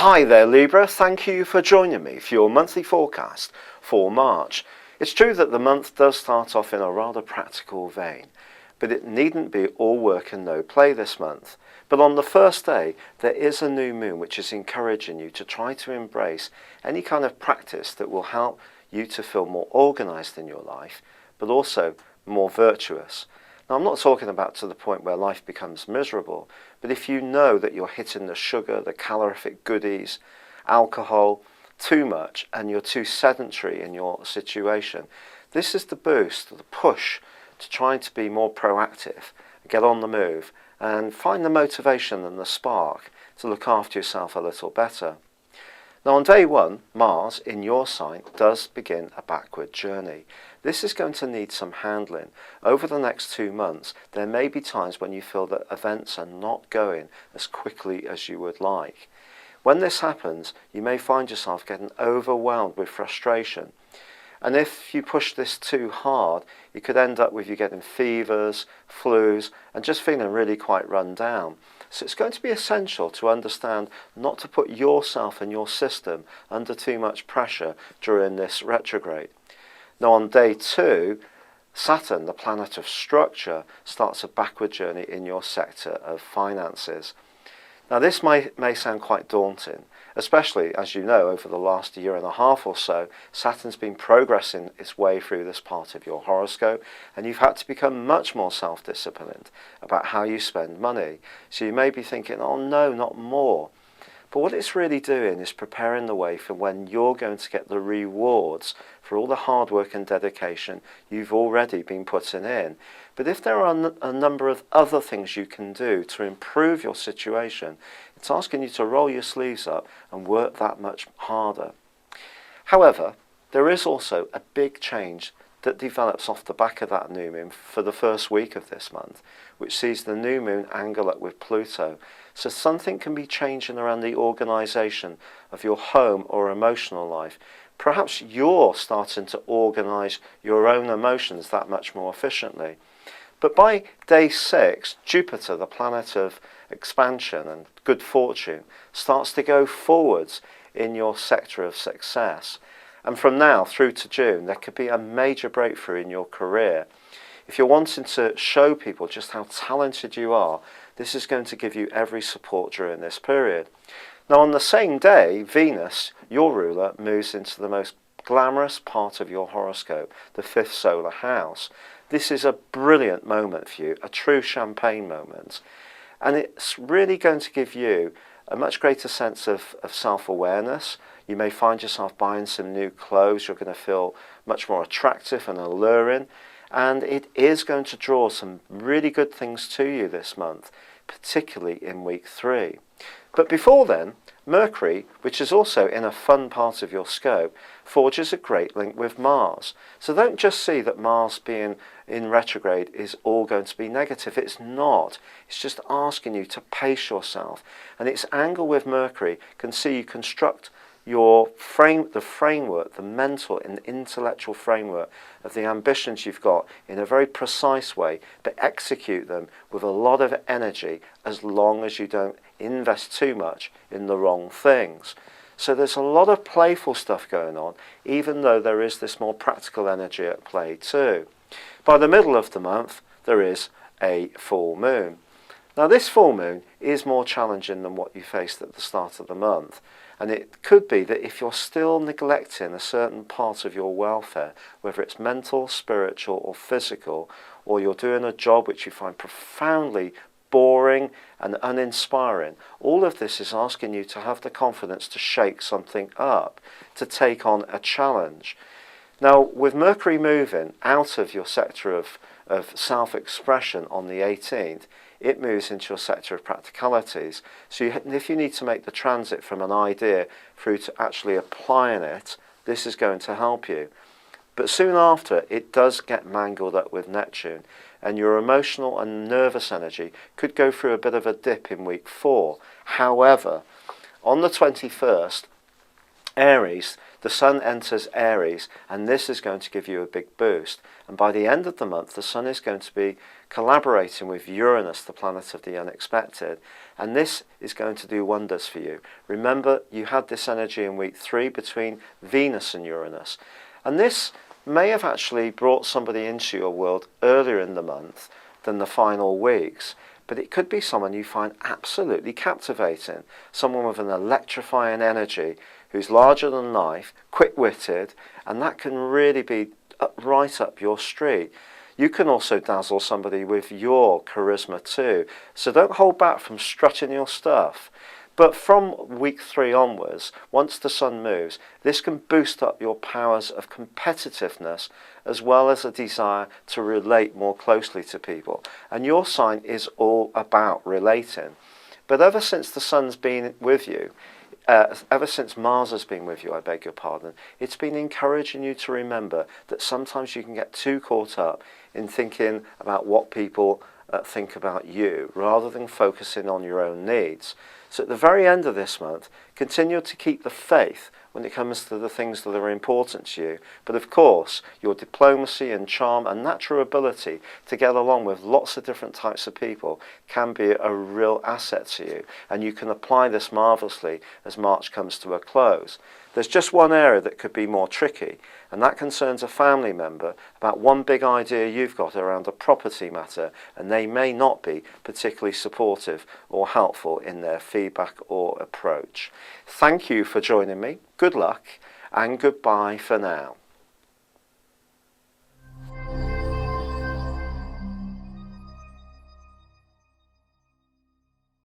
Hi there Libra, thank you for joining me for your monthly forecast for March. It's true that the month does start off in a rather practical vein, but it needn't be all work and no play this month. But on the first day, there is a new moon which is encouraging you to try to embrace any kind of practice that will help you to feel more organised in your life, but also more virtuous. Now, I'm not talking about to the point where life becomes miserable, but if you know that you're hitting the sugar, the calorific goodies, alcohol too much, and you're too sedentary in your situation, this is the boost, the push to try to be more proactive, get on the move, and find the motivation and the spark to look after yourself a little better. Now on day one, Mars in your sign does begin a backward journey. This is going to need some handling. Over the next 2 months, there may be times when you feel that events are not going as quickly as you would like. When this happens, you may find yourself getting overwhelmed with frustration. And if you push this too hard, you could end up with you getting fevers, flus, and just feeling really quite run down. So it's going to be essential to understand not to put yourself and your system under too much pressure during this retrograde. Now on day 2, Saturn, the planet of structure, starts a backward journey in your sector of finances. Now this may sound quite daunting, especially as you know over the last year and a half or so, Saturn's been progressing its way through this part of your horoscope, and you've had to become much more self-disciplined about how you spend money. So you may be thinking, oh no, not more. But what it's really doing is preparing the way for when you're going to get the rewards for all the hard work and dedication you've already been putting in. But if there are a number of other things you can do to improve your situation, it's asking you to roll your sleeves up and work that much harder. However, there is also a big change that develops off the back of that new moon for the first week of this month, which sees the new moon angle up with Pluto. So something can be changing around the organisation of your home or emotional life. Perhaps you're starting to organise your own emotions that much more efficiently. But by day 6, Jupiter, the planet of expansion and good fortune, starts to go forwards in your sector of success. And from now through to June, there could be a major breakthrough in your career. If you're wanting to show people just how talented you are, this is going to give you every support during this period. Now on the same day, Venus, your ruler, moves into the most glamorous part of your horoscope, the 5th solar house. This is a brilliant moment for you, a true champagne moment. And it's really going to give you a much greater sense of self-awareness. You may find yourself buying some new clothes. You're going to feel much more attractive and alluring. And it is going to draw some really good things to you this month, particularly in week 3. But before then, Mercury, which is also in a fun part of your scope, forges a great link with Mars. So don't just see that Mars being in retrograde is all going to be negative. It's not. It's just asking you to pace yourself. And its angle with Mercury can see you construct the framework, the mental and intellectual framework of the ambitions you've got in a very precise way, but execute them with a lot of energy as long as you don't invest too much in the wrong things. So there's a lot of playful stuff going on, even though there is this more practical energy at play too. By the middle of the month, there is a full moon. Now this full moon is more challenging than what you faced at the start of the month. And it could be that if you're still neglecting a certain part of your welfare, whether it's mental, spiritual or physical, or you're doing a job which you find profoundly boring and uninspiring, all of this is asking you to have the confidence to shake something up, to take on a challenge. Now, with Mercury moving out of your sector of self-expression on the 18th, it moves into your sector of practicalities. So if you need to make the transit from an idea through to actually applying it, this is going to help you. But soon after, it does get mangled up with Neptune, and your emotional and nervous energy could go through a bit of a dip in week 4. However, on the 21st, Aries, the Sun enters Aries, and this is going to give you a big boost. And by the end of the month, the Sun is going to be collaborating with Uranus, the planet of the unexpected, and this is going to do wonders for you. Remember, you had this energy in week 3 between Venus and Uranus, and this may have actually brought somebody into your world earlier in the month than the final weeks. But it could be someone you find absolutely captivating, someone with an electrifying energy who's larger than life, quick-witted, and that can really be right up your street. You can also dazzle somebody with your charisma too, so don't hold back from strutting your stuff. But from week 3 onwards, once the Sun moves, this can boost up your powers of competitiveness as well as a desire to relate more closely to people. And your sign is all about relating. But ever since the Sun's been with you, ever since Mars has been with you, I beg your pardon, it's been encouraging you to remember that sometimes you can get too caught up in thinking about what people think about you rather than focusing on your own needs. So at the very end of this month, continue to keep the faith when it comes to the things that are important to you. But of course, your diplomacy and charm and natural ability to get along with lots of different types of people can be a real asset to you. And you can apply this marvellously as March comes to a close. There's just one area that could be more tricky, and that concerns a family member about one big idea you've got around a property matter, and they may not be particularly supportive or helpful in their feedback or approach. Thank you for joining me. Good luck, and goodbye for now.